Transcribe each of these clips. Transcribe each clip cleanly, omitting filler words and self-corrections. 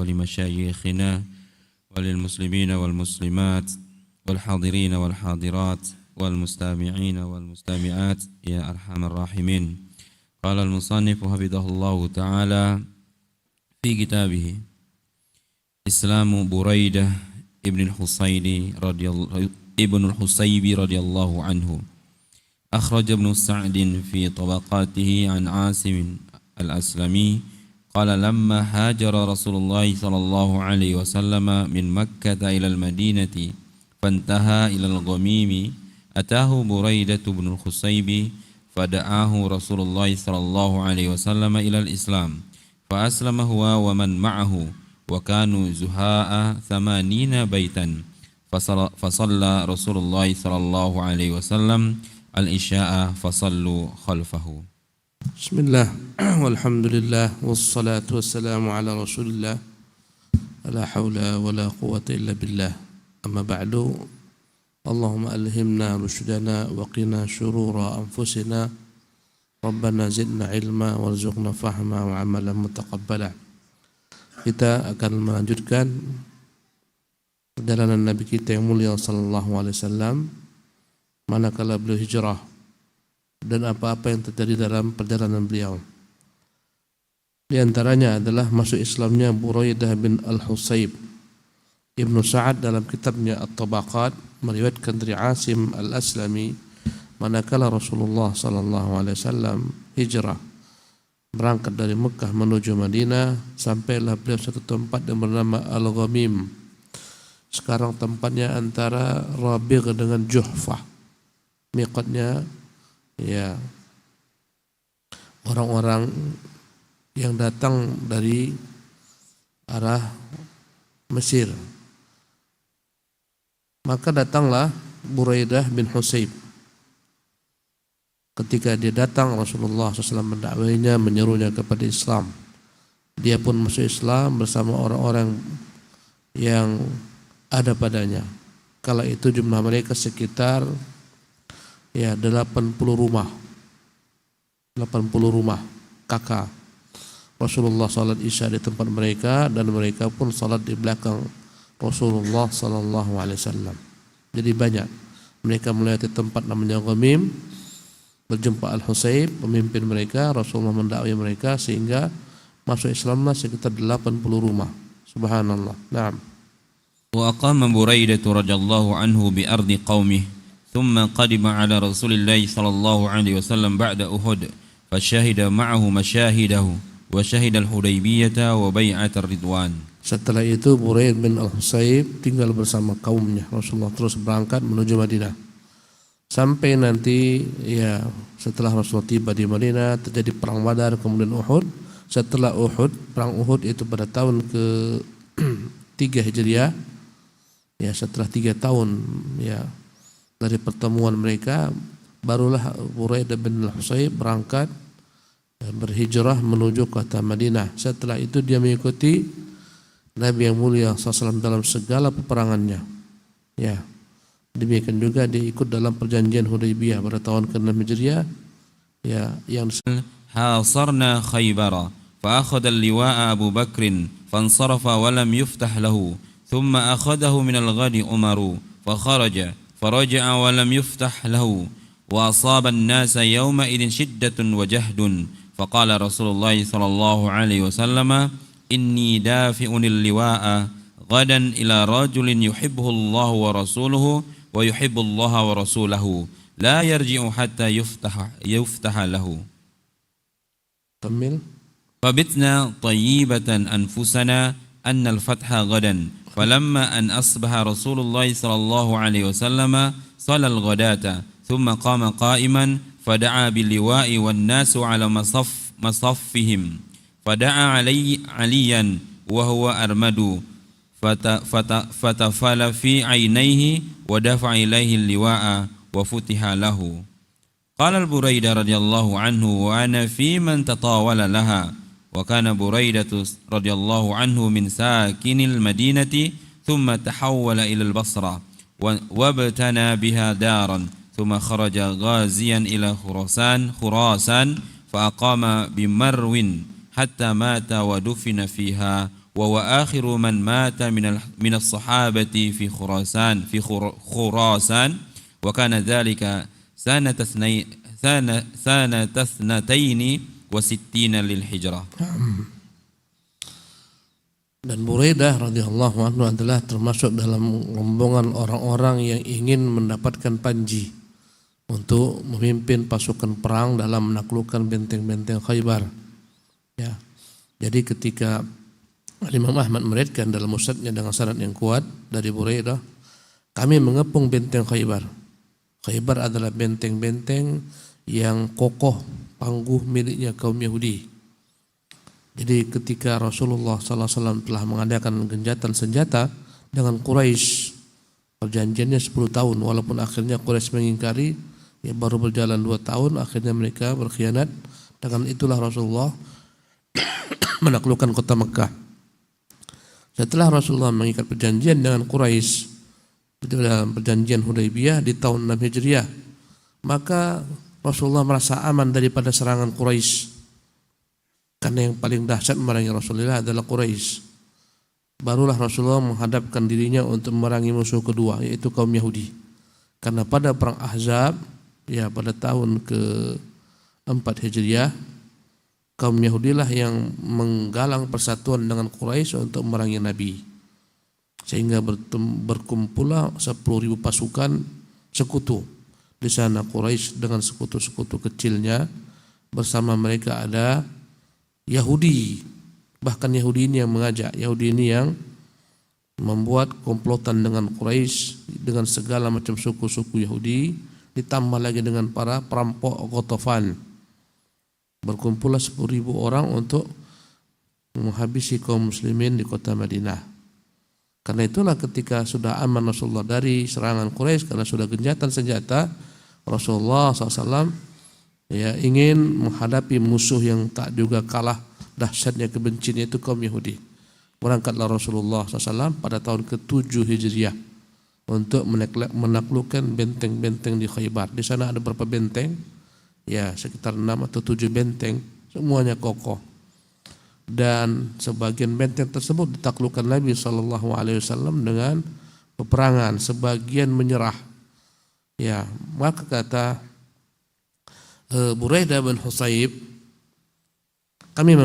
ولمشايخنا وللمسلمين والمسلمات والحاضرين والحاضرات والمستمعين والمستمعات يا أرحم الراحمين. قال المصنف حفظه الله تعالى في كتابه إسلام بريدة ابن الحصيب رضي الله عنه. أخرج ابن سعد في طبقاته عن عاصم الأسلمي قال لما هاجر رسول الله صلى الله عليه وسلم من مكة إلى المدينة فانتهى إلى الغميم أتاه بريدة بن الحصيب فدعاه رسول الله صلى الله عليه وسلم إلى الإسلام فأسلم هو ومن معه وكانوا زهاء 80 بيتا فصلى رسول الله صلى الله عليه وسلم العشاء فصلوا خلفه. Bismillah, walhamdulillah, wassalatu wassalamu ala rasulillah, la hawla wa la quwwata illa billah, amma ba'du. Allahumma alhimna rushdana wa qina syurura anfusina, Rabbana zidna ilma warzuqna fahma wa amalan mutaqabbala. Kita akan melanjutkan perjalanan Nabi kita yang mulia sallallahu alaihi wasallam manakala beliau hijrah dan apa-apa yang terjadi dalam perjalanan beliau. Di antaranya adalah masuk Islamnya Buraidah bin Al-Husayb. Ibnu Sa'ad dalam kitabnya At-Tabaqat meriwayatkan dari Asim Al-Aslami manakala Rasulullah sallallahu alaihi wasallam hijrah berangkat dari Mekah menuju Madinah, sampailah beliau satu tempat yang bernama Al-Ghamim. Sekarang tempatnya antara Rabiq dengan Juhfah. Miqatnya ya orang-orang yang datang dari arah Mesir. Maka datanglah Buraidah bin Husayb. Ketika dia datang, Rasulullah SAW mendakwainya, menyerunya kepada Islam. Dia pun masuk Islam bersama orang-orang yang ada padanya. Kala itu jumlah mereka sekitar 80 rumah. 80 rumah kakak. Rasulullah salat Isya di tempat mereka dan mereka pun salat di belakang Rasulullah sallallahu alaihi wasallam. Jadi banyak. Mereka melewati tempat namanya Ghamim, berjumpa Al-Husayb, pemimpin mereka. Rasulullah mendakwai mereka sehingga masuk Islamlah sekitar 80 rumah. Subhanallah. Naam. Wa aqama Buraidah radhiyallahu anhu bi ardi qaumihi ثم قدم على رسول الله صلى الله عليه وسلم بعد أحد فشهد معه مشاهده وشهد الحديبية وبيعة الرضوان. Setelah itu Buraidah bin Al-Husayb tinggal bersama kaumnya. Rasulullah terus berangkat menuju Madinah. Sampai nanti setelah Rasulullah tiba di Madinah terjadi perang Badar kemudian Uhud. Setelah Uhud, perang Uhud itu pada tahun ke-3 Hijriah. Setelah 3 tahun dari pertemuan mereka, barulah Buraidah bin Al-Husayb berangkat berhijrah menuju kota Madinah. Setelah itu dia mengikuti Nabi yang mulia SAW dalam segala peperangannya. Demikian juga dia ikut dalam perjanjian Hudaybiyah pada tahun ke-6 Hijriah. Yang حاصرنا خيبر فأخذ اللواء أبو بكر فانصرف ولم يفتح له ثم أخذه من الغد عمر فخرج فرجع ولم يفتح له وأصاب الناس يومئذ شدة وجهد فقال رسول الله صلى الله عليه وسلم إني دافع اللواء غدا إلى رجل يحبه الله ورسوله ويحب الله ورسوله لا يرجع حتى يفتح له. فبتنا طيبة أنفسنا أن الفتح غدا فلما أن أصبح رسول الله صلى الله عليه وسلم صلى الغداة ثم قام قائما فدعا باللواء والناس على مصفهم فدعا عليا وهو أرمد فتفل في عينيه ودفع إليه اللواء وفتح له. قال البريدة رضي الله عنه وأنا في من تطاول لها. وكان بريدة رضي الله عنه من ساكن المدينة ثم تحول إلى البصرة وابتنى بها دارا ثم خرج غازيا إلى خراسان فأقام بمرو حتى مات ودفن فيها وهو آخر من مات من الصحابة في خراسان وكان ذلك سنة 62 للهجرة. Dan Buraidah radhiyallahu anhu adalah termasuk dalam rombongan orang-orang yang ingin mendapatkan panji untuk memimpin pasukan perang dalam menaklukkan benteng-benteng Khaybar. Ya. Jadi ketika Imam Ahmad meriwayatkan dalam musnadnya dengan sanad yang kuat dari Buraidah, kami mengepung benteng Khaybar. Khaybar adalah benteng-benteng yang kokoh, tangguh miliknya kaum Yahudi. Jadi ketika Rasulullah SAW telah mengadakan gencatan senjata dengan Quraisy, perjanjiannya 10 tahun, walaupun akhirnya Quraisy mengingkari, ya baru berjalan 2 tahun, akhirnya mereka berkhianat. Dengan itulah Rasulullah menaklukkan kota Mekah. Setelah Rasulullah mengikat perjanjian dengan Quraisy dalam perjanjian Hudaybiyah di tahun 6 Hijriah, maka Rasulullah merasa aman daripada serangan Quraisy. Karena yang paling dahsyat memerangi Rasulullah adalah Quraisy. Barulah Rasulullah menghadapkan dirinya untuk memerangi musuh kedua, yaitu kaum Yahudi. Karena pada perang Ahzab, ya pada tahun ke-4 Hijriah, kaum Yahudi lah yang menggalang persatuan dengan Quraisy untuk memerangi Nabi. Sehingga berkumpullah 10.000 pasukan sekutu. Di sana Quraisy dengan sekutu-sekutu kecilnya, bersama mereka ada Yahudi, bahkan Yahudi ini yang mengajak, Yahudi ini yang membuat komplotan dengan Quraisy dengan segala macam suku-suku Yahudi, ditambah lagi dengan para perampok Ghatafan. Berkumpullah 10.000 orang untuk menghabisi kaum muslimin di kota Madinah. Karena itulah ketika sudah aman Rasulullah dari serangan Quraisy, karena sudah gencatan senjata, Rasulullah SAW ya ingin menghadapi musuh yang tak juga kalah dahsyatnya kebenciannya, itu kaum Yahudi. Berangkatlah Rasulullah SAW pada tahun ke-7 Hijriah untuk menaklukkan benteng-benteng di Khaybar. Di sana ada berapa benteng? Ya sekitar 6 atau 7 benteng, semuanya kokoh. Dan sebagian benteng tersebut ditaklukkan Nabi SAW dengan peperangan, sebagian menyerah. Ya, maka kata Buraidah bin Husayb, kami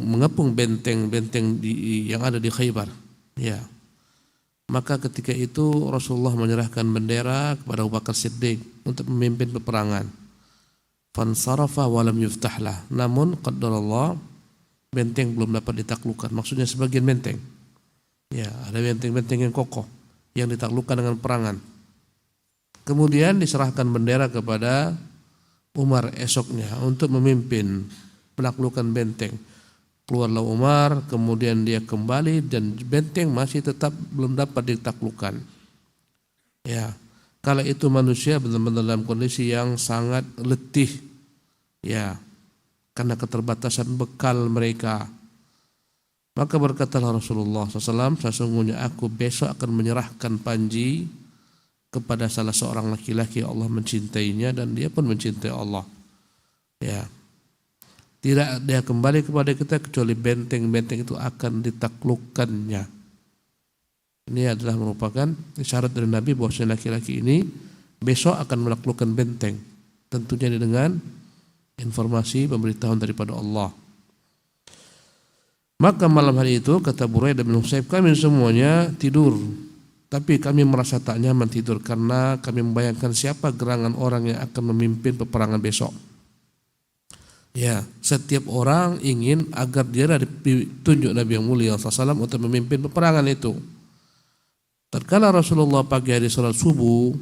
mengepung benteng-benteng yang ada di Khaybar. Ya. Maka ketika itu Rasulullah menyerahkan bendera kepada Abu Bakar Siddiq untuk memimpin peperangan. Fansarafa wa lam yuftahlah. Namun qaddarallah, benteng belum dapat ditaklukkan. Maksudnya sebagian benteng. Ya, ada benteng-benteng yang kokoh yang ditaklukkan dengan perangan. Kemudian diserahkan bendera kepada Umar esoknya untuk memimpin penaklukan benteng. Keluarlah Umar, kemudian dia kembali dan benteng masih tetap belum dapat ditaklukkan. Ya, kala itu manusia benar-benar dalam kondisi yang sangat letih. Ya, karena keterbatasan bekal mereka. Maka berkatalah Rasulullah SAW, sesungguhnya aku besok akan menyerahkan panji kepada salah seorang laki-laki, Allah mencintainya dan dia pun mencintai Allah. Ya. Tidak dia kembali kepada kita kecuali benteng-benteng itu akan ditaklukkannya. Ini adalah merupakan isyarat dari Nabi bahwa laki-laki ini besok akan menaklukkan benteng. Tentunya dengan informasi pemberitahuan daripada Allah. Maka malam hari itu kata Buraidah bin Husayb, kami semuanya tidur. Tapi kami merasa tak nyaman tidur karena kami membayangkan siapa gerangan orang yang akan memimpin peperangan besok. Ya, setiap orang ingin agar dia ditunjuk Nabi yang mulia SAW untuk memimpin peperangan itu. Tatkala Rasulullah pagi hari salat subuh,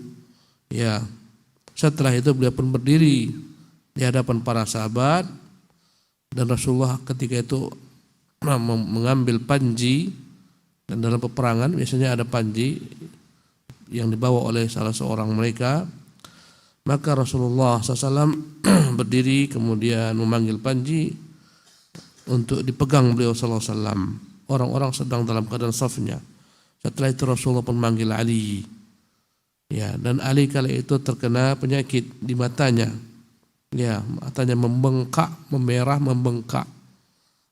ya, setelah itu beliau pun berdiri di hadapan para sahabat dan Rasulullah ketika itu mengambil panji. Dan dalam peperangan biasanya ada panji yang dibawa oleh salah seorang mereka. Maka Rasulullah SAW berdiri kemudian memanggil panji untuk dipegang beliau SAW. Orang-orang sedang dalam keadaan safnya. Setelah itu Rasulullah pun memanggil Ali. Ya, dan Ali kala itu terkena penyakit di matanya. Ya, matanya membengkak, memerah, membengkak.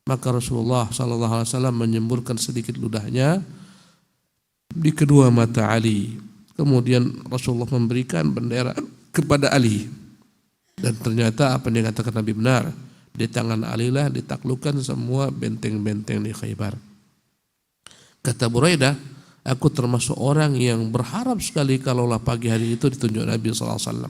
Maka Rasulullah SAW menyemburkan sedikit ludahnya di kedua mata Ali. Kemudian Rasulullah memberikan bendera kepada Ali. Dan ternyata apa yang dikatakan Nabi benar. Di tangan Ali lah ditaklukkan semua benteng-benteng di Khaybar. Kata Buraidah, aku termasuk orang yang berharap sekali kalaulah pagi hari itu ditunjuk Nabi SAW.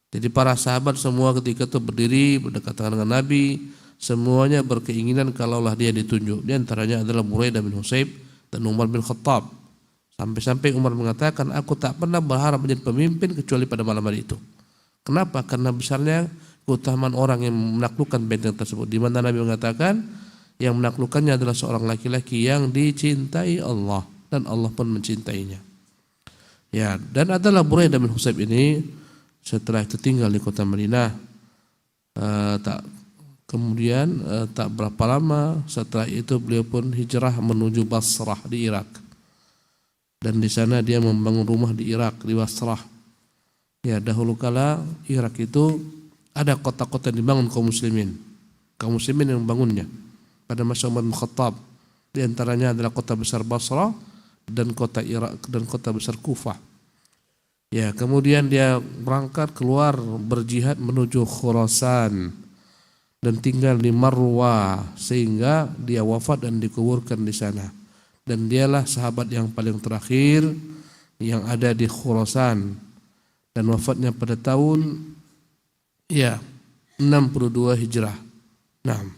Jadi para sahabat semua ketika itu berdiri berdekatan dengan Nabi, semuanya berkeinginan kalaulah dia ditunjuk. Di antaranya adalah Buraidah bin Husayb dan Umar bin Khattab. Sampai-sampai Umar mengatakan, aku tak pernah berharap menjadi pemimpin kecuali pada malam hari itu. Kenapa? Karena besarnya keutamaan orang yang menaklukkan benteng tersebut. Di mana Nabi mengatakan, yang menaklukkannya adalah seorang laki-laki yang dicintai Allah dan Allah pun mencintainya. Ya, dan adalah Buraidah bin Husayb ini setelah itu tinggal di kota Madinah. Tak berapa lama setelah itu beliau pun hijrah menuju Basrah di Irak. Dan di sana dia membangun rumah di Irak, di Basrah. Ya, dahulu kala Irak itu ada kota-kota yang dibangun kaum muslimin. Kaum muslimin yang membangunnya pada masa Umar bin Khattab. Di antaranya adalah kota besar Basrah dan kota Irak dan kota besar Kufah. Ya, kemudian dia berangkat keluar berjihad menuju Khurasan dan tinggal di Marwah sehingga dia wafat dan dikuburkan di sana. Dan dialah sahabat yang paling terakhir yang ada di Khurasan dan wafatnya pada tahun 62 Hijrah. Naam.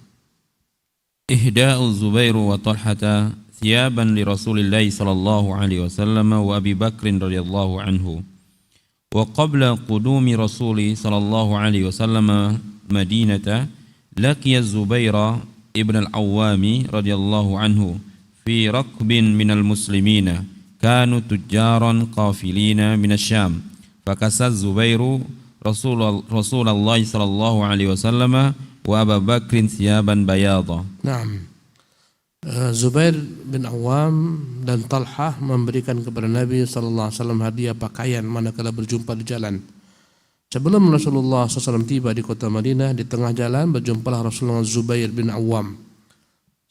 Ihda'u Zubair wa Talhata thiyaban li Rasulillah sallallahu alaihi wasallam wa Abi Bakr radhiyallahu anhu. Wa qabla qudumi Rasuli sallallahu alaihi wasallam Madinata laqiya Zubair ibn al-Awwami radhiyallahu anhu fi rakbin minal muslimina kanu tujjaran qafilina minasy-Syam fakasa Zubairu Rasulullah sallallahu alaihi wasallam wa Abu Bakr thiyaban bayadha. Naam. Zubair bin Awam dan Talhah memberikan kepada Nabi sallallahu alaihi wasallam hadiah pakaian manakala berjumpa di jalan. Sebelum Rasulullah SAW tiba di kota Madinah, di tengah jalan berjumpalah Rasulullah Zubair bin Awam,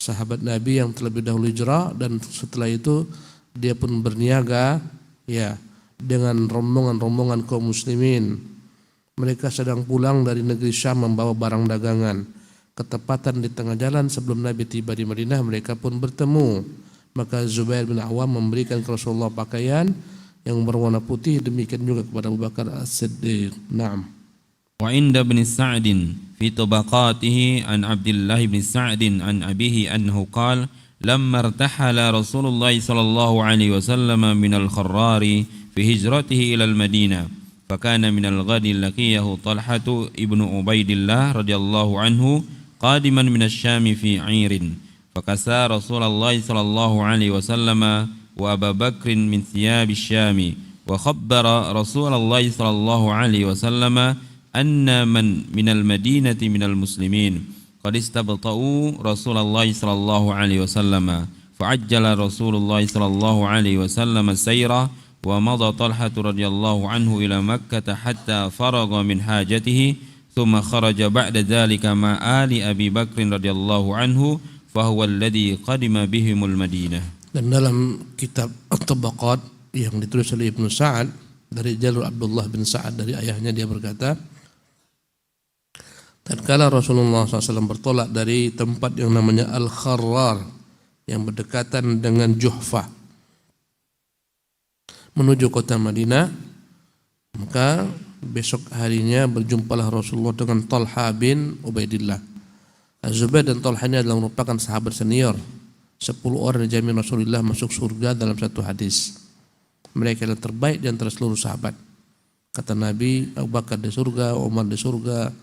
sahabat Nabi yang terlebih dahulu hijrah, dan setelah itu dia pun berniaga dengan rombongan-rombongan kaum muslimin. Mereka sedang pulang dari negeri Syam membawa barang dagangan. Ketepatan di tengah jalan sebelum Nabi tiba di Madinah, mereka pun bertemu. Maka Zubair bin Awam memberikan ke Rasulullah pakaian yang berwarna putih, demikian juga kepada Abu Bakar As-Siddiq. Naam. Wa inda ibn Sa'd fi tabaqatihi an Abdullah ibn Sa'd an abihi annahu qala lamma irtahala Rasulullah sallallahu alaihi wasallam min al-Kharrar fi hijratihi ila al-Madinah fakana min al-ghadi laqiyahu Talhatu ibn Ubaidillah radhiyallahu anhu qadiman min asy-Syam fi 'irin fakasa Rasulullah sallallahu alaihi wasallam wa Abu Bakr min thiyab asy-Syam wa khabbara Rasulullah sallallahu alaihi wasallam anna man min al-Madinati min al-muslimin qad istabta'u Rasulullah sallallahu alaihi wasallam fa'ajjala Rasulullah sallallahu alaihi wasallam sayra wa madha Talhah radhiyallahu anhu ila Makkah hatta faragha min hajatihi thumma kharaja ba'da dhalika ma ali Abi Bakr radhiyallahu anhu fa huwa alladhi qadima bihimul Madinah. Dan dalam kitab At-Tabaqat yang ditulis oleh Ibnu Sa'ad dari jalur Abdullah bin Sa'ad dari ayahnya, dia berkata, tatkala Rasulullah SAW bertolak dari tempat yang namanya Al-Kharrar yang berdekatan dengan Juhfah menuju kota Madinah, maka besok harinya berjumpalah Rasulullah dengan Talha bin Ubaidillah. Zubair dan Talha ini adalah merupakan sahabat senior. 10 orang dijamin Rasulullah masuk surga dalam satu hadis. Mereka yang terbaik di antara seluruh sahabat. Kata Nabi, Abu Bakar di surga, Umar di surga,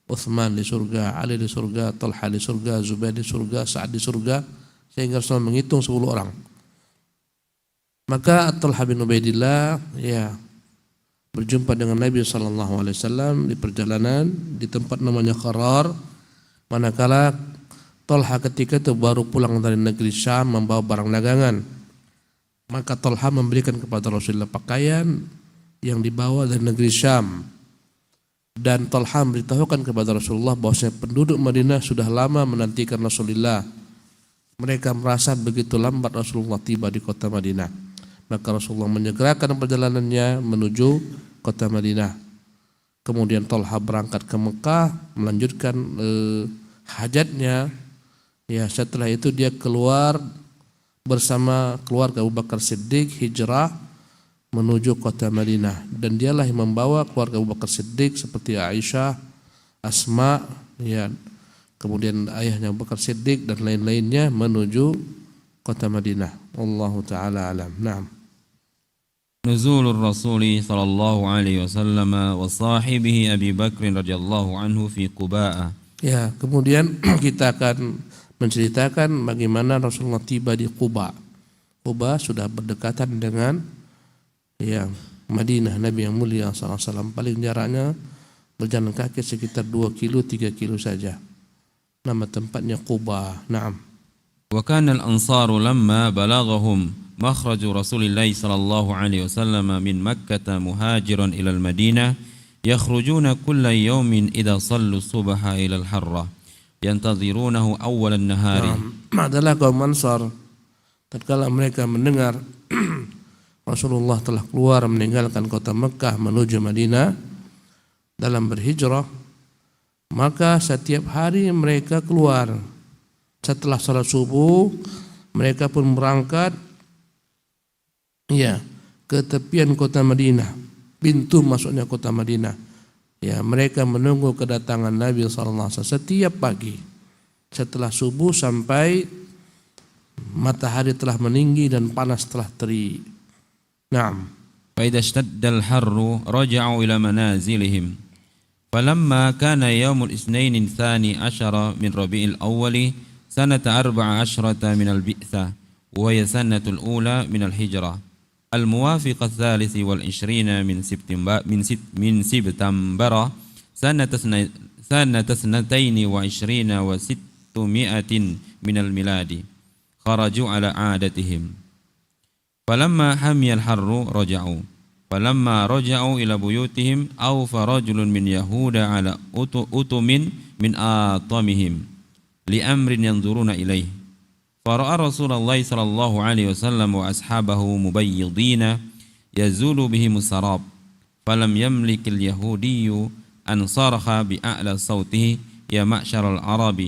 Uthman di surga, Ali di surga, Talha di surga, Zubair di surga, Sa'ad di surga, sehingga Rasulullah menghitung 10 orang. Maka Talha bin Ubaidillah berjumpa dengan Nabi SAW di perjalanan di tempat namanya Kharrar, manakala Talha ketika itu baru pulang dari negeri Syam membawa barang dagangan. Maka Talha memberikan kepada Rasulullah pakaian yang dibawa dari negeri Syam. Dan Talha memberitahukan kepada Rasulullah bahwasanya penduduk Madinah sudah lama menantikan Rasulullah. Mereka merasa begitu lambat Rasulullah tiba di kota Madinah. Maka Rasulullah menyegerakan perjalanannya menuju kota Madinah. Kemudian Talha berangkat ke Mekah melanjutkan hajatnya. Ya, setelah itu dia keluar bersama keluarga Abu Bakar Siddiq hijrah menuju kota Madinah, dan dialah yang membawa keluarga Abu Bakar Siddiq seperti Aisyah, Asma, ya, kemudian ayahnya Abu Bakar Siddiq dan lain-lainnya menuju kota Madinah. Wallahu taala alam. Naam. Nuzulur Rasul sallallahu alaihi wasallam wa sahibihi Abi Bakr radhiyallahu anhu fi Quba. Ya, kemudian kita akan menceritakan bagaimana Rasulullah tiba di Quba. Quba sudah berdekatan dengan Madinah. Nabi yang mulia SAW paling jaraknya berjalan kaki sekitar 2 kilo 3 kilo saja. Nama tempatnya Quba. Naam. Wa kana al-ansar lamma balaghahum makhraj Rasulillah sallallahu alaihi wasallam min Makkah muhajiran ila al-Madinah yakhrujuna kulla yawmin idza sallu subha ila al-harra yantazirunahu awal an-nahari. Adalah kaum Ansar tatkala mereka mendengar Rasulullah telah keluar meninggalkan kota Mekah menuju Madinah dalam berhijrah, maka setiap hari mereka keluar setelah salat subuh. Mereka pun berangkat ke tepian kota Madinah, pintu masuknya kota Madinah. Ya, mereka menunggu kedatangan Nabi SAW setiap pagi setelah subuh sampai matahari telah meninggi dan panas telah terik. Naam. فإذا اشتد الحر رجعوا إلى منازلهم فلما كان يوم الاثنين الثاني عشر من ربيع الأول سنة 14 من البئثة وهي سنة الأولى من الهجرة الموافق 23 من سبتمبر سنة 22 و600 من الميلاد خرجوا على عادتهم فلما حمي الحر رجعوا فلما رجعوا إلى بيوتهم أوفى رجل من يهود على أتم من آطمهم لأمر ينظرون إليه فرأى رسول الله صلى الله عليه وسلم وأصحابه مبيضين يزول بهم السراب فلم يملك اليهودي أن صرخ بأعلى صوته يا معشر العرب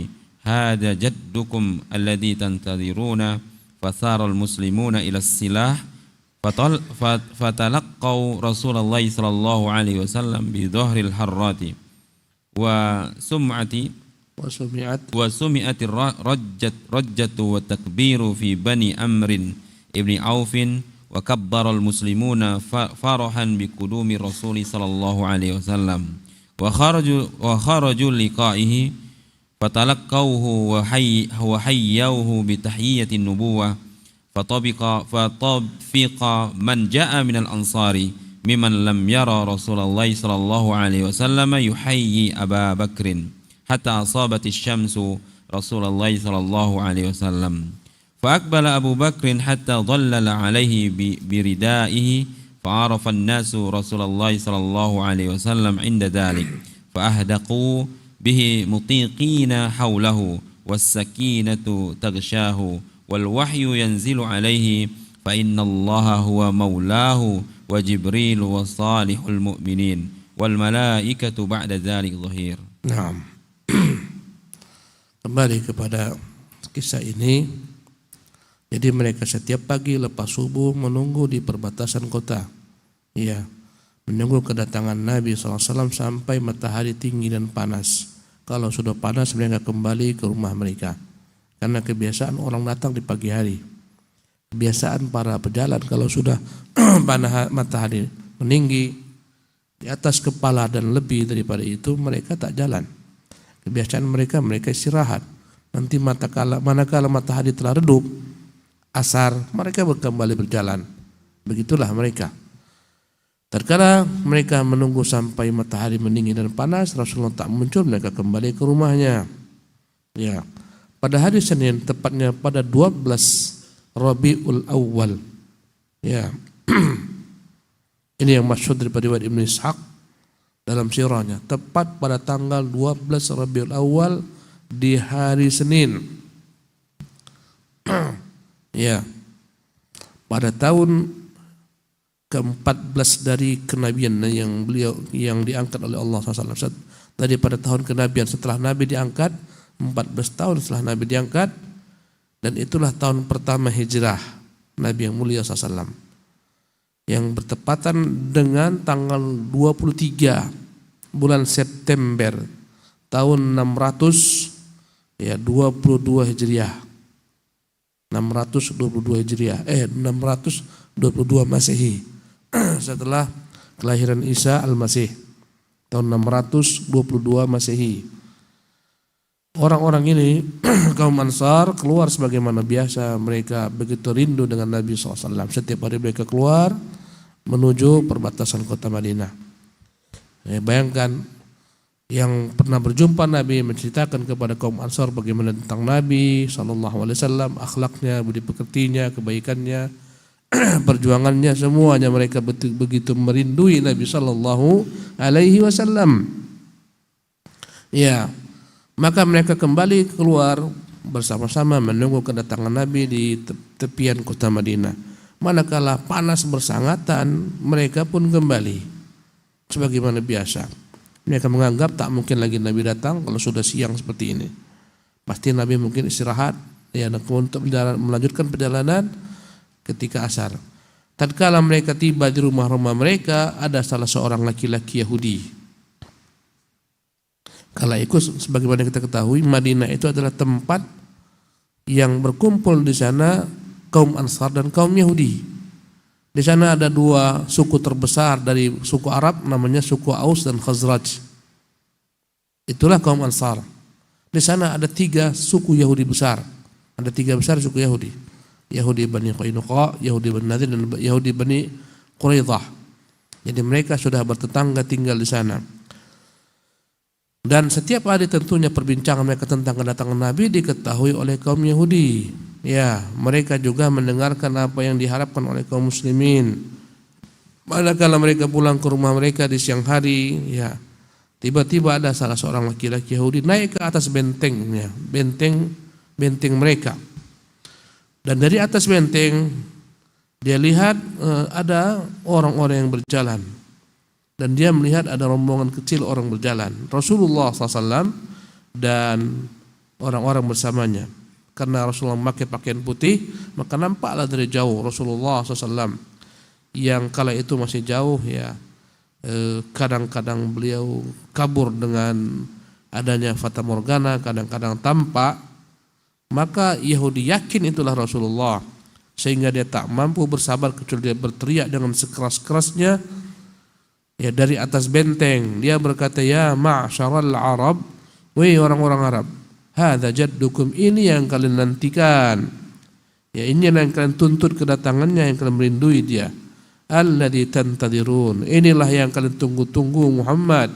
هذا جدكم الذي تنتظرون فثار المسلمون إلى السلاح فتلقوا رسول الله صلى الله عليه وسلم بظهر الحرات وسمعت الرجة والتكبير في بني أمر ابن عوف وكبر المسلمون فرحا بقدوم الرسول صلى الله عليه وسلم وخرجوا لقائه فتلقوه وحيوه بتحية النبوة فطبق من جاء من الأنصار ممن لم يرى رسول الله صلى الله عليه وسلم يحيي أبا بكر حتى أصابت الشمس رسول الله صلى الله عليه وسلم فأقبل أبو بكر حتى ظلل عليه بردائه فعرف الناس رسول الله صلى الله عليه وسلم عند ذلك فأهدقوا به مطيقين حوله والسكينة تغشاه والوحي ينزل عليه فإن الله هو مولاه وجبريل وصالح المؤمنين والملائكة بعد ذلك ظهير. Nah, kembali kepada kisah ini. Jadi mereka setiap pagi lepas subuh menunggu di perbatasan kota. Ya, menunggu kedatangan Nabi SAW sampai matahari tinggi dan panas. Kalau sudah panas mereka kembali ke rumah mereka. Karena kebiasaan orang datang di pagi hari. Kebiasaan para pejalan kalau sudah matahari meninggi di atas kepala dan lebih daripada itu mereka tak jalan. Kebiasaan mereka istirahat. Nanti manakala matahari telah redup, asar, mereka kembali berjalan. Begitulah mereka. Terkadang mereka menunggu sampai matahari meninggi dan panas, Rasulullah tak muncul, mereka kembali ke rumahnya. Ya, pada hari Senin, tepatnya pada 12 Rabiul Awal. Ya, ini yang masyhur daripada riwayat Ibnu Ishaq. dalam sirahnya, tepat pada tanggal 12 Rabiul Awal di hari Senin. Ya, pada tahun ke-14 dari kenabian yang diangkat oleh Allah SAW. Tadi pada tahun kenabian setelah Nabi diangkat, 14 tahun setelah Nabi diangkat, dan itulah tahun pertama hijrah Nabi yang mulia SAW, yang bertepatan dengan tanggal 23 bulan September tahun 622 Hijriah. 622 Masehi. Setelah kelahiran Isa Al-Masih tahun 622 Masehi. Orang-orang ini kaum Ansar keluar sebagaimana biasa, mereka begitu rindu dengan Nabi SAW. Setiap hari mereka keluar menuju perbatasan kota Madinah. Bayangkan, yang pernah berjumpa Nabi menceritakan kepada kaum Ansar bagaimana tentang Nabi SAW, akhlaknya, budi pekertinya, kebaikannya, perjuangannya, semuanya mereka begitu merindui Nabi SAW. Ya, maka mereka kembali keluar bersama-sama menunggu kedatangan Nabi di tepian kota Madinah. Manakala panas bersangatan, mereka pun kembali sebagaimana biasa. Mereka menganggap tak mungkin lagi Nabi datang kalau sudah siang seperti ini. Pasti Nabi mungkin istirahat, ya, untuk melanjutkan perjalanan ketika asar. Tatkala mereka tiba di rumah-rumah mereka, ada salah seorang laki-laki Yahudi. Kala itu sebagaimana kita ketahui, Madinah itu adalah tempat yang berkumpul di sana kaum Ansar dan kaum Yahudi. Di sana ada dua suku terbesar dari suku Arab, namanya suku Aus dan Khazraj. Itulah kaum Ansar. Di sana ada 3 suku Yahudi besar. Ada 3 besar suku Yahudi. Yahudi Bani Qainuqa, Yahudi Bani Nadir, dan Yahudi Bani Quraidah. Jadi mereka sudah bertetangga tinggal di sana. Dan setiap hari tentunya perbincangan mereka tentang kedatangan Nabi diketahui oleh kaum Yahudi. Ya, mereka juga mendengarkan apa yang diharapkan oleh kaum muslimin. Manakala mereka pulang ke rumah mereka di siang hari, ya, tiba-tiba ada salah seorang laki-laki Yahudi naik ke atas bentengnya, benteng mereka. Dan dari atas benteng dia lihat ada orang-orang yang berjalan. Dan dia melihat ada rombongan kecil orang berjalan, Rasulullah SAW dan orang-orang bersamanya. Karena Rasulullah memakai pakaian putih, maka nampaklah dari jauh Rasulullah SAW yang kala itu masih jauh, ya. Kadang-kadang beliau kabur dengan adanya fata morgana, kadang-kadang tampak. Maka Yahudi yakin itulah Rasulullah, sehingga dia tak mampu bersabar kecuali dia berteriak dengan sekeras-kerasnya, ya, dari atas benteng. Dia berkata, ya ma'syaral Arab, wahai orang-orang Arab, hadza jaddukum, ini yang kalian nantikan, ya, ini yang kalian tuntut kedatangannya, yang kalian merindui dia. Alladzi tantadirun, inilah yang kalian tunggu-tunggu Muhammad.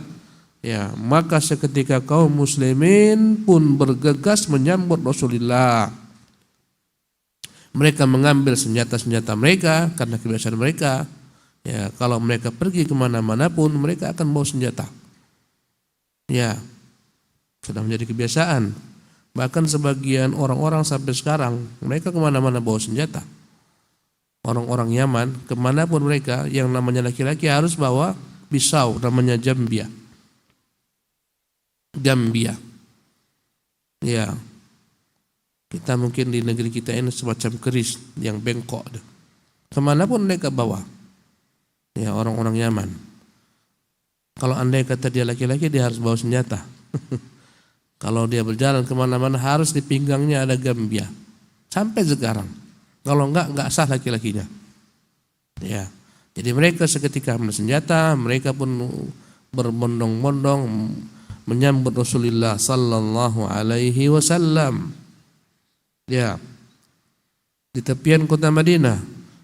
Ya, maka seketika kaum muslimin pun bergegas menyambut Rasulullah. Mereka mengambil senjata-senjata mereka karena kebiasaan mereka. Ya, kalau mereka pergi kemana-mana pun mereka akan bawa senjata. Ya, sudah menjadi kebiasaan. Bahkan sebagian orang-orang sampai sekarang mereka kemana-mana bawa senjata. Orang-orang Yaman kemanapun mereka, yang namanya laki-laki harus bawa pisau, namanya jambia. Ya, kita mungkin di negeri kita ini semacam keris yang bengkok. Kemanapun mereka bawa. Ya, orang-orang Yaman. Kalau andai kata dia laki-laki, dia harus bawa senjata. Kalau dia berjalan kemana-mana harus di pinggangnya ada gambia. Sampai sekarang. Kalau enggak sah laki-lakinya. Ya, jadi mereka seketika bersenjata, mereka pun berbondong-bondong menyambut Rasulullah sallallahu alaihi wasallam. Ya, di tepian kota Madinah,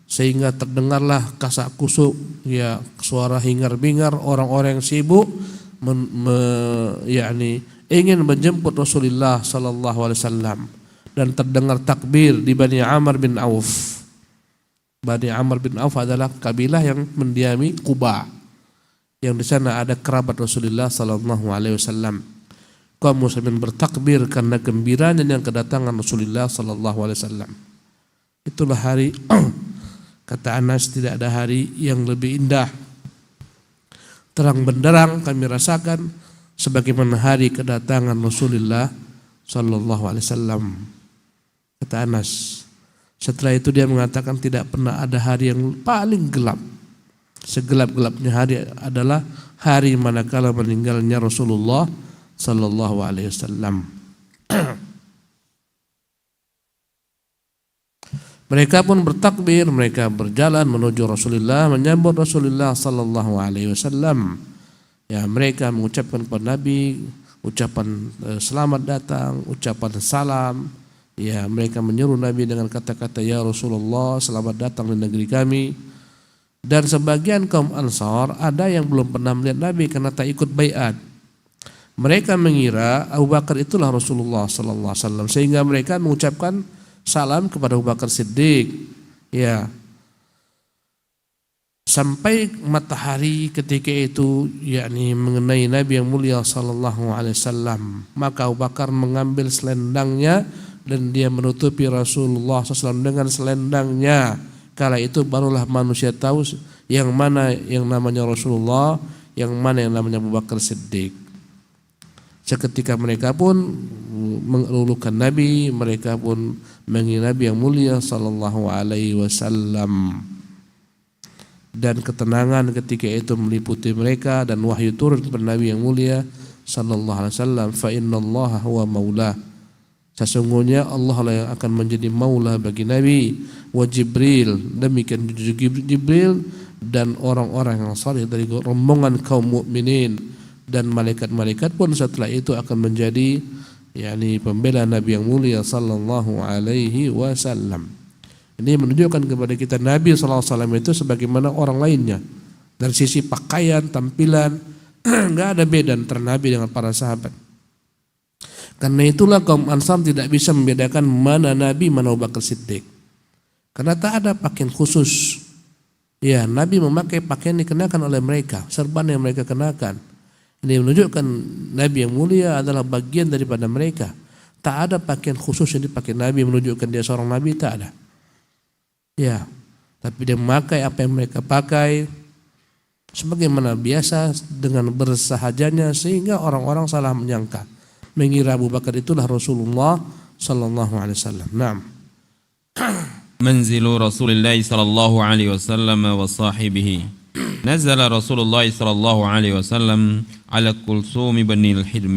sehingga terdengarlah kasak kusuk, ya, suara hingar-bingar orang-orang yang sibuk ingin menjemput Rasulullah sallallahu alaihi wasallam. Dan terdengar takbir di Bani Amr bin Auf. Bani Amr bin Auf adalah kabilah yang mendiami Quba. yang di sana ada kerabat Rasulullah sallallahu alaihi wasallam. Kaum muslimin bertakbir karena gembiranya yang kedatangan Rasulullah sallallahu alaihi wasallam. Itulah hari kata Anas, tidak ada hari yang lebih indah, terang benderang kami rasakan sebagaimana hari kedatangan Rasulullah sallallahu alaihi wasallam. Kata Anas. Setelah itu dia mengatakan tidak pernah ada hari yang paling gelap. Segelap-gelapnya hari adalah hari manakala meninggalnya Rasulullah sallallahu alaihi wasallam. Mereka pun bertakbir, mereka berjalan menuju Rasulullah, menyambut Rasulullah sallallahu alaihi wasallam. Ya, mereka mengucapkan kepada Nabi ucapan selamat datang, ucapan salam. Ya, mereka menyuruh Nabi dengan kata-kata ya Rasulullah, selamat datang di negeri kami. Dan sebagian kaum Ansar ada yang belum pernah melihat Nabi karena tak ikut baiat. Mereka mengira Abu Bakar itulah Rasulullah sallallahu alaihi wasallam, sehingga mereka mengucapkan salam kepada Abu Bakar Siddiq. Ya. Sampai matahari ketika itu yakni mengenai Nabi yang mulia sallallahu alaihi wasallam, maka Abu Bakar mengambil selendangnya dan dia menutupi Rasulullah SAW dengan selendangnya. Kala itu barulah manusia tahu yang mana yang namanya Rasulullah, yang mana yang namanya Abu Bakar Siddiq. Seketika mereka pun mengelulukan Nabi, mereka pun mengingat Nabi yang mulia sallallahu alaihi wasallam. Dan ketenangan ketika itu meliputi mereka dan wahyu turun kepada Nabi yang mulia sallallahu alaihi wasallam. Fa innallaha huwa maulah. Sesungguhnya Allah lah yang akan menjadi maula bagi Nabi. Wa Jibril, demikian juga Jibril dan orang-orang yang saleh dari rombongan kaum mukminin, dan malaikat-malaikat pun setelah itu akan menjadi yakni pembela Nabi yang mulia sallallahu alaihi wasallam. Ini menunjukkan kepada kita Nabi sallallahu alaihi wasallam itu sebagaimana orang lainnya. Dari sisi pakaian, tampilan, enggak ada beda antara Nabi dengan para sahabat. Karena itulah kaum Ansar tidak bisa membedakan mana Nabi, mana Abu Bakar Siddiq. Karena tak ada pakaian khusus. Ya, Nabi memakai pakaian yang dikenakan oleh mereka, serban yang mereka kenakan. Ini menunjukkan Nabi yang mulia adalah bagian daripada mereka. Tak ada pakaian khusus yang dipakai Nabi menunjukkan dia seorang Nabi, tak ada. Ya, tapi dia memakai apa yang mereka pakai sebagaimana biasa dengan bersahajanya, sehingga orang-orang salah menyangka, mengira Abu Bakar itulah Rasulullah sallallahu alaihi wasallam. Naam. منزل رسول الله صلى الله عليه وسلم وصاحبه. نزل رسول الله صلى الله عليه وسلم على كلثوم بن الحلم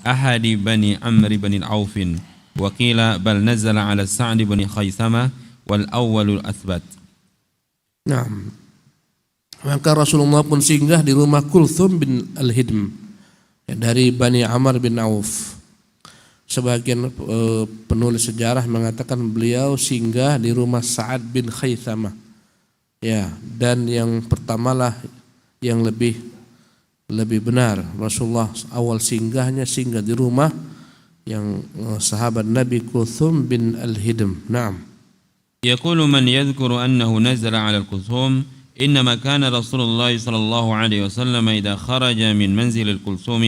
أحد بني عمرو بن العوف، وقيل بل نزل على سعد بن خيثمة والأول الأثبت. Naam. Maka Rasulullah pun singgah di rumah Kulthum bin Al-Hidm dari Bani Amr bin Auf. Sebagian penulis sejarah mengatakan beliau singgah di rumah Sa'ad bin Khaythamah. Ya, dan yang pertamalah yang lebih benar. Rasulullah awal singgah di rumah yang sahabat Nabi Kulthum bin Al-Hidm. Naam. يقول من يذكر أنه نزل على الكلثوم إنما كان رسول الله صلى الله عليه وسلم إذا خرج من منزل الكلثوم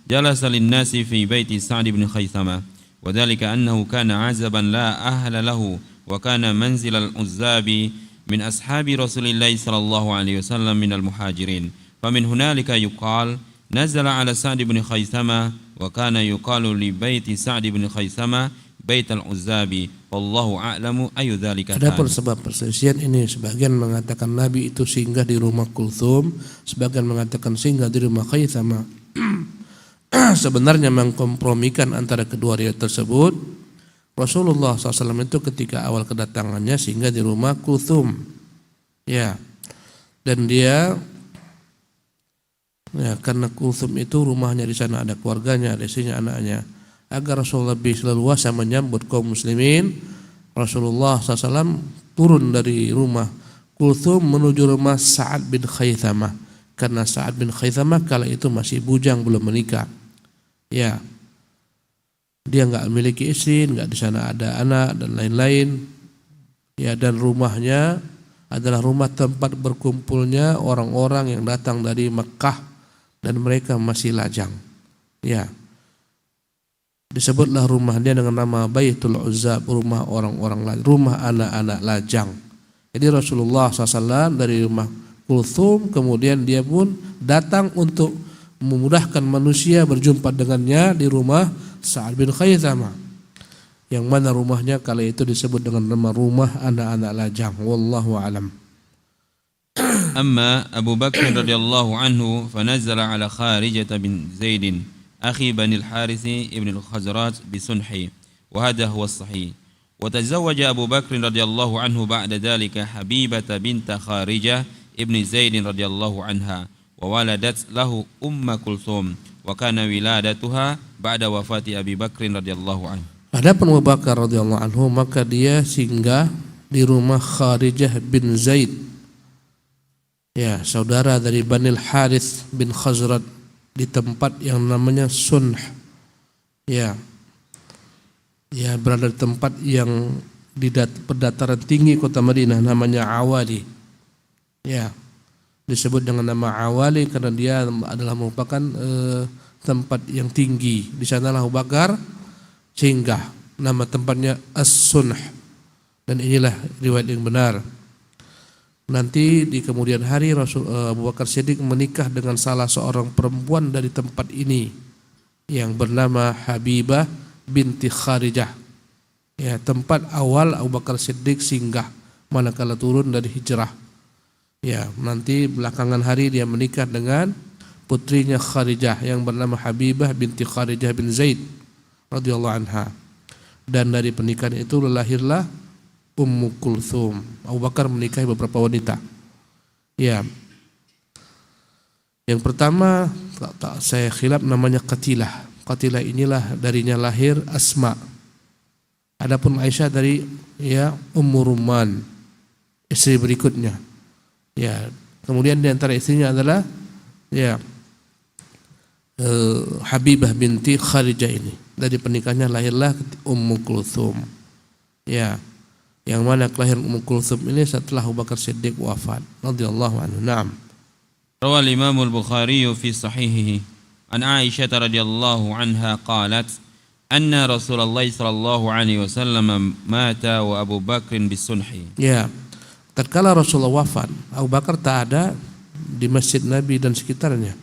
جلس للناس في بيت سعد بن خيثمة، وذلك أنه كان عزبا لا أهل له، وكان منزل العزاب من أصحاب رسول الله صلى الله عليه وسلم من المهاجرين، فمن هنالك يقال نزل على سعد بن خيثمة، وكان يقال لبيت سعد بن خيثمة بيت العزاب، والله أعلم أي ذلك كان. Adapun sebab perselisihan ini, sebagian mengatakan Nabi itu singgah di rumah Kulthum, sebagian mengatakan singgah di rumah Khaythama. Sebenarnya mengkompromikan antara kedua riwayat tersebut. Rasulullah SAW itu ketika awal kedatangannya singgah di rumah Kulthum. Ya. Dan dia ya, karena Kulthum itu rumahnya di sana, ada keluarganya, ada istrinya, anaknya. Agar Rasulullah lebih leluasa menyambut kaum muslimin, Rasulullah SAW turun dari rumah Kulthum menuju rumah Sa'ad bin Khaythamah. Karena Sa'ad bin Khaythamah kala itu masih bujang, belum menikah. Ya, dia nggak memiliki istri, nggak di sana ada anak dan lain-lain. Ya, dan rumahnya adalah rumah tempat berkumpulnya orang-orang yang datang dari Mekah dan mereka masih lajang. Ya. Disebutlah rumahnya dengan nama Baitul Uzzab, rumah orang-orang lajang, rumah anak-anak lajang. Jadi Rasulullah SAW dari rumah Kulthum, kemudian dia pun datang untuk memudahkan manusia berjumpa dengannya di rumah Sa'ad bin Khaythama, yang mana rumahnya kala itu disebut dengan nama rumah anak-anak lajang. Wallahu alam. أما أبو بكر رضي الله عنه فنزل على خارجة بن زيد أخي بني الحارث ابن الخزرج بسنحي، وهذا هو الصحيح. وتزوج أبو بكر رضي الله عنه بعد ذلك حبيبة بنت خارجة ابن زيد رضي الله عنها، وولدت له كلثوم، وكان ولادتها بعد وفاة أبي بكر رضي الله عنه. Adapun Abu Bakar radhiyallahu anhu, maka dia singgah di rumah Kharijah bin Zaid, ya, saudara dari Bani Harith bin Khazraj, di tempat yang namanya Sunh. Ya. Ya, berada di tempat yang di dataran tinggi kota Madinah, namanya Awali. Ya. Disebut dengan nama Awali karena dia adalah merupakan tempat yang tinggi. Di sanalah Abu Bakar singgah. Nama tempatnya As-Sunh. Dan inilah riwayat yang benar. Nanti di kemudian hari Abu Bakar Siddiq menikah dengan salah seorang perempuan dari tempat ini yang bernama Habibah binti Kharijah. Ya, tempat awal Abu Bakar Siddiq singgah manakala turun dari hijrah. Ya, nanti belakangan hari dia menikah dengan putrinya Kharijah yang bernama Habibah binti Kharijah bin Zaid radhiyallahu anha. Dan dari pernikahan itu lahirlah Ummu Kulthum. Abu Bakar menikahi beberapa wanita. Ya. Yang pertama saya khilaf namanya Qatilah. Qatilah inilah darinya lahir Asma. Adapun Aisyah dari Ummu Rumman, istri berikutnya. Ya, kemudian di antara istrinya adalah Habibah binti Kharijah ini. Dari pernikahannya lahirlah Ummu Kulthum. Ya. Yang mana kelahiran Ummu Kulthum ini setelah Abu Bakar Siddiq wafat radhiyallahu anhu. Naam. Rawal Imam Al-Bukhari fi sahihihi an Aisyah radhiyallahu anha qalat anna Rasulullah sallallahu alaihi wasallam mata wa Abu Bakr bisunhi. Ya. Tatkala Rasulullah wafat, Abu Bakar tak ada di Masjid Nabi dan sekitarnya.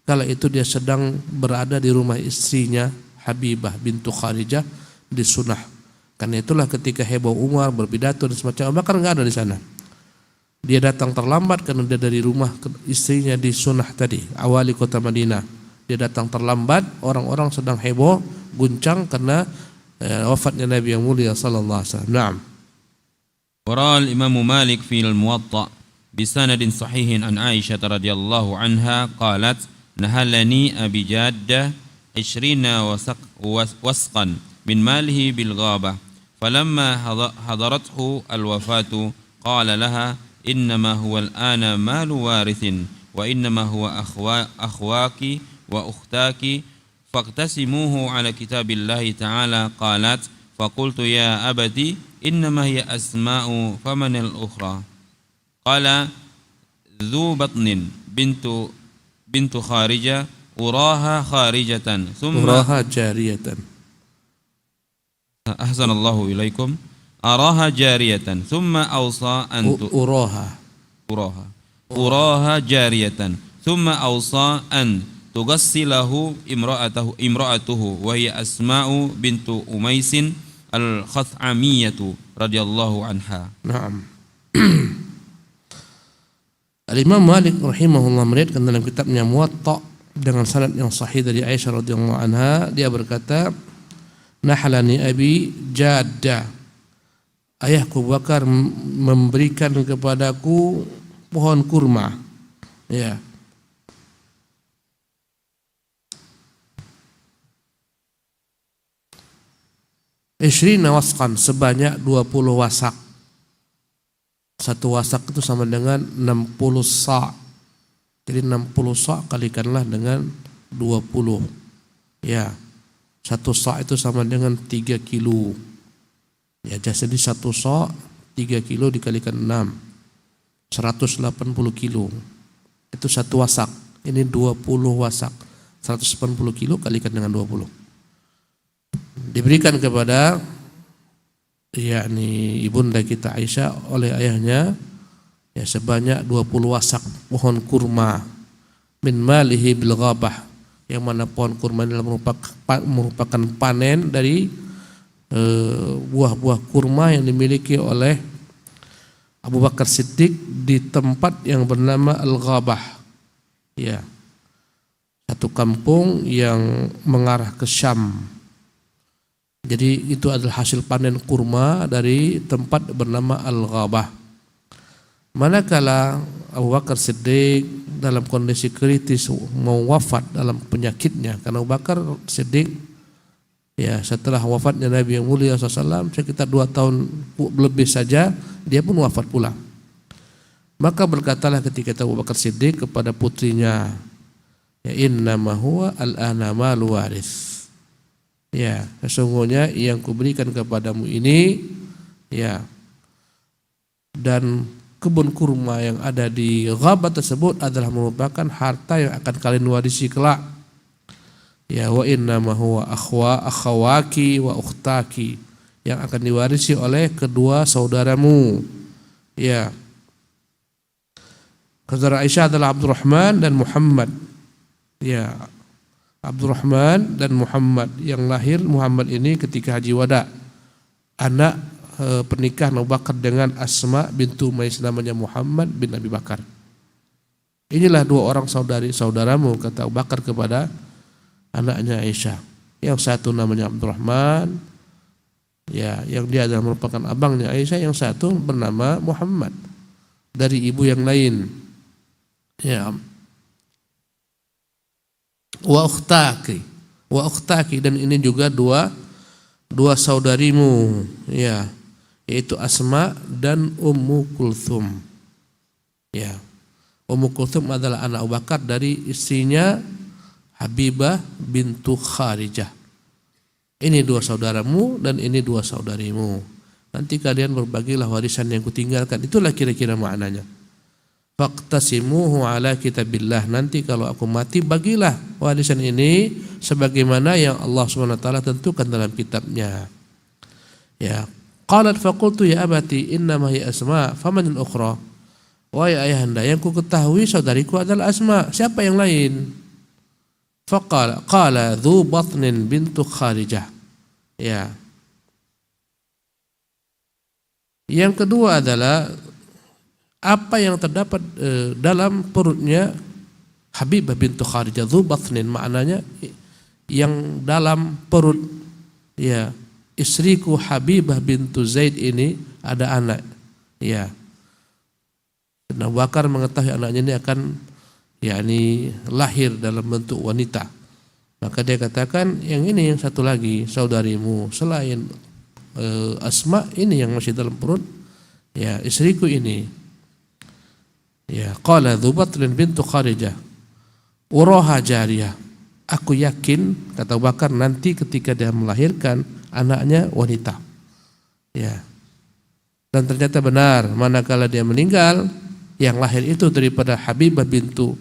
Kala itu dia sedang berada di rumah istrinya Habibah bintu Kharijah di Sunnah. Karena itulah ketika heboh Umar berpidato dan semacam, Abu Bakar enggak ada di sana. Dia datang terlambat karena dia dari rumah istrinya di Sunnah tadi, Awali kota Madinah. Dia datang terlambat, orang-orang sedang heboh, guncang karena wafatnya Nabi yang mulia sallallahu alaihi wasallam. Naam. Wara al-Imam Malik fi al-Muwatta bi sanadin sahihin an Aisyah radhiyallahu anha qalat nahalani Abi Jaddah 20 wasqan min malihi bil ghabah. فلما حضرته الوفاة قال لها إنما هو الآن مال وارث وإنما هو أخواك وأختاك فاقتسموه على كتاب الله تعالى. قالت فقلت يا أبتي إنما هي أسماء فمن الأخرى؟ قال ذو بطن بنت خارجة أراها خارجة ثم أراها جارية. أحسن الله إليكم. أراها جارية ثم أوصى أن أراها جارية ثم أوصى أن تغسله امرأته وهي أسماء بنت أميس الخثعمية رضي الله عنها. نعم. Al-Imam Malik rahimahullah meriwayatkan dalam kitabnya Muwatta dengan sanad yang sahih dari Aisyah radhiyallahu anha, dia berkata, nahalani Abi Jaddah, ayahku Bakar memberikan kepadaku pohon kurma. Ya. Ishrina wasqan, sebanyak 20 wasak. Satu wasak itu sama dengan 60 sa'. Jadi 60 sa' kalikanlah dengan 20. Ya. Satu sa' itu sama dengan 3 kilo. Ya, jadi satu sa' 3 kilo dikalikan 6. 180 kilo. Itu satu wasak. Ini 20 wasak. 180 kilo kalikan dengan 20. Diberikan kepada yakni ibunda kita Aisyah oleh ayahnya ya sebanyak 20 wasak pohon kurma min malihi bil ghabah, yang mana pohon kurma ini merupakan panen dari buah-buah kurma yang dimiliki oleh Abu Bakar Siddiq di tempat yang bernama Al-Ghabah. Ya. Satu kampung yang mengarah ke Syam. Jadi itu adalah hasil panen kurma dari tempat bernama Al-Ghabah. Manakala Abu Bakar Siddiq dalam kondisi kritis mau wafat dalam penyakitnya, karena Abu Bakar Siddiq ya setelah wafatnya Nabi yang mulia SAW sekitar 2 tahun lebih saja dia pun wafat pula. Maka berkatalah ketika Abu Bakar Siddiq kepada putrinya, ya innama huwa al-ana malu waris. Ya, sesungguhnya yang kuberikan kepadamu ini ya, dan kebun kurma yang ada di Ghabah tersebut adalah merupakan harta yang akan kalian warisi kelak. Ya, wa innama huwa akhawaki wa ukhtaki, yang akan diwarisi oleh kedua saudaramu. Ya. Saudara Aisyah adalah Abdurrahman dan Muhammad. Ya. Abdurrahman dan Muhammad, yang lahir Muhammad ini ketika Haji Wada. Anak pernikahan Abu Bakar dengan Asma bintu Umais, namanya Muhammad bin Abi Bakar. Inilah 2 orang saudaramu, kata Abu Bakar kepada anaknya Aisyah. Yang satu namanya Abdurrahman, ya, yang dia adalah merupakan abangnya Aisyah. Yang satu bernama Muhammad dari ibu yang lain. Ya. Wa ukhtaki, dan ini juga dua saudarimu, ya, yaitu Asma dan Ummu Kulthum. Ya. Ummu Kulthum adalah anak Abu Bakar dari istrinya Habibah bintu Kharijah. Ini 2 saudaramu dan ini 2 saudarimu. Nanti kalian berbagilah warisan yang kutinggalkan. Itulah kira-kira maknanya. Faqtasimuhu ala kitabillah. Nanti kalau aku mati, bagilah warisan ini sebagaimana yang Allah SWT tentukan dalam kitabnya. Ya. Qalat faqultu ya abati innama hiya Asma faman al-ukhra. Wahai ayahanda, yang ku ketahui saudariku adalah Asma. Siapa yang lain? Qala dhu batnin bintu Kharijah. Ya. Yang kedua adalah apa yang terdapat dalam perutnya Habibah bintu Kharijah. Dhu batnin maknanya yang dalam perut, ya, istriku Habibah bintu Zaid ini ada anak. Ya. Dan Abu Bakar mengetahui anaknya ini akan yakni lahir dalam bentuk wanita. Maka dia katakan, yang ini yang satu lagi saudarimu selain Asma ini yang masih dalam perut, ya, istriku ini. Ya, qala dhu batlin bintu Kharijah uraha jariyah. Aku yakin, kata Abu Bakar, nanti ketika dia melahirkan anaknya wanita. Ya. Dan ternyata benar, manakala dia meninggal, yang lahir itu daripada Habibah bintu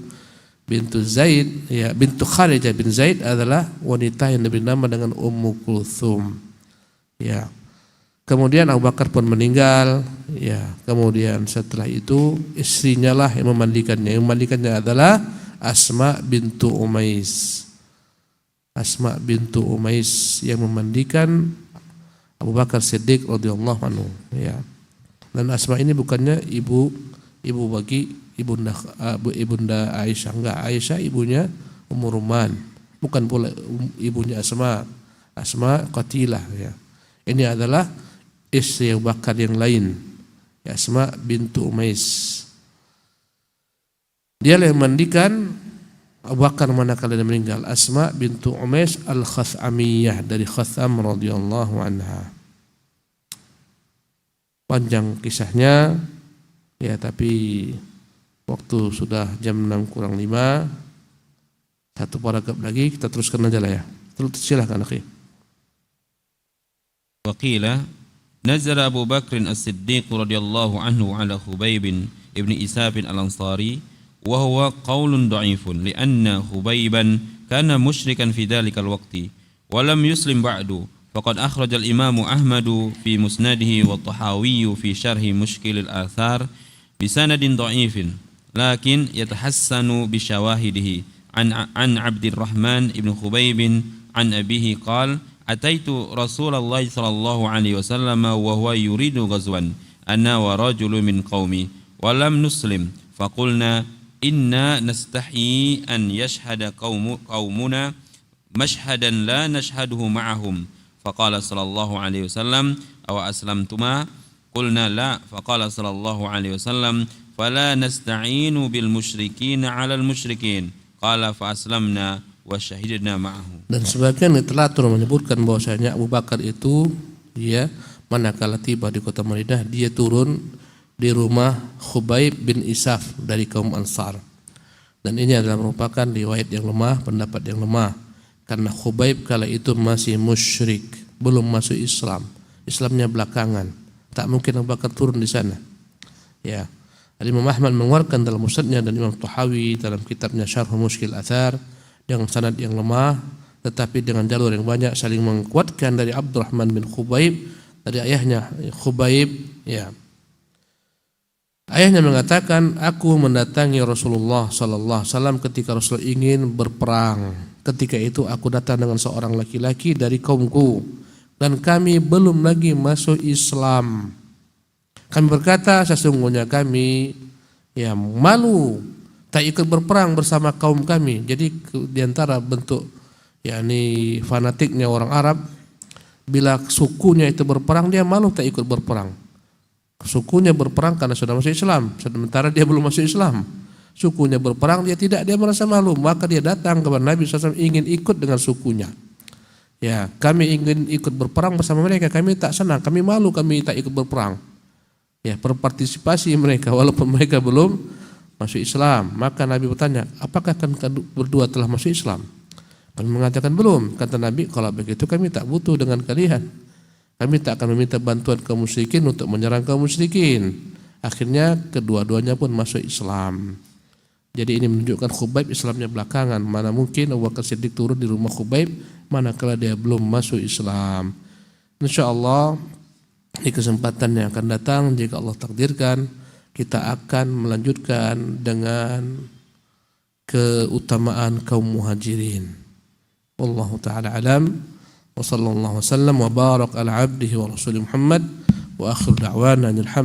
Zaid, ya, bintu Kharijah bin Zaid adalah wanita yang diberi nama dengan Ummu Kulthum. Ya. Kemudian Abu Bakar pun meninggal, ya. Kemudian setelah itu istrinya lah yang memandikannya. Yang memandikannya adalah Asma bintu Umais. Asma bintu Umais yang memandikan Abu Bakar Siddiq radhiyallahu anhu, ya. Dan Asma ini bukannya ibu bagi ibunda Aisyah, enggak. Aisyah ibunya Ummu Ruman, bukan pula ibunya Asma Qatilah, ya. Ini adalah istri Abu Bakar yang lain, ya, Asma bintu Umais. Dia yang mandikan Abu Bakar manakala dia meninggal. Asma bintu Umais al-Khathamiyah dari Khatham radhiyallahu anha. Panjang kisahnya, ya, tapi waktu sudah jam 6:05. Satu paragraf lagi, kita teruskan aja lah, ya. Silakan akhi. Waqila nazala Abu Bakr as-Siddiq radhiyallahu anhu ala Khubayb ابن إساف الأنصاري وهو قول ضعيف لأن خبيبا كان مشركا في ذلك الوقت ولم يسلم بعد فقد أخرج الإمام أحمد في مسنده والطحاوي في شرح مشكل الآثار بسند ضعيف لكن يتحسن بشواهده عن عبد الرحمن بن خبيب عن أبيه قال أتيت رسول الله صلى الله عليه وسلم وهو يريد غزوا أنا ورجل من قومي ولم نسلم فقلنا إنا نستحيي أن يشهد قومنا مشهدا لا نشهده معهم فقال صلى الله عليه وسلم أو أسلمتما قلنا لا فقال صلى الله عليه وسلم فلا نستعين بالمشركين على المشركين قال فأسلمنا وشهدنا معه. Dan sebagian literatur menyebutkan bahwasanya Abu Bakar itu manakala tiba di kota Madinah dia turun di rumah Khubayb bin Isaf dari kaum Ansar. Dan ini adalah merupakan riwayat yang lemah, pendapat yang lemah. Karena Khubayb kala itu masih musyrik, belum masuk Islam. Islamnya belakangan. Tak mungkin Abu Bakar turun di sana. Ya. Imam Ahmad mengeluarkan dalam musnadnya dan Imam Tahawi dalam kitabnya Syarh Mushkil Athar dengan sanad yang lemah tetapi dengan jalur yang banyak saling menguatkan dari Abdurrahman bin Khubayb dari ayahnya Khubayb ya. Ayahnya mengatakan, aku mendatangi Rasulullah sallallahu alaihi wasallam ketika Rasul ingin berperang. Ketika itu aku datang dengan seorang laki-laki dari kaumku dan kami belum lagi masuk Islam. Kami berkata, sesungguhnya kami malu tak ikut berperang bersama kaum kami. Jadi di antara bentuk fanatiknya orang Arab, bila sukunya itu berperang dia malu tak ikut berperang. Sukunya berperang karena sudah masuk Islam, sementara dia belum masuk Islam. Sukunya berperang dia merasa malu, maka dia datang kepada Nabi SAW ingin ikut dengan sukunya. Ya, kami ingin ikut berperang bersama mereka, kami tak senang, kami malu, kami tak ikut berperang. Ya, berpartisipasi mereka walaupun mereka belum masuk Islam. Maka Nabi bertanya, apakah kalian berdua telah masuk Islam? Kami mengatakan belum. Kata Nabi, kalau begitu kami tak butuh dengan kalian. Kami tak akan meminta bantuan kaum musyrikin untuk menyerang kaum musyrikin. Akhirnya kedua-duanya pun masuk Islam. Jadi ini menunjukkan Khubayb Islamnya belakangan. Mana mungkin Abu Bakar Siddiq turun di rumah Khubayb manakala dia belum masuk Islam. InsyaAllah di kesempatan yang akan datang, jika Allah takdirkan, kita akan melanjutkan dengan keutamaan kaum muhajirin. Wallahu ta'ala alam. Wa sallallahu wasallam wa barak ala abdihi wa rasulih Muhammad wa akhir da'wana alhamdulillah.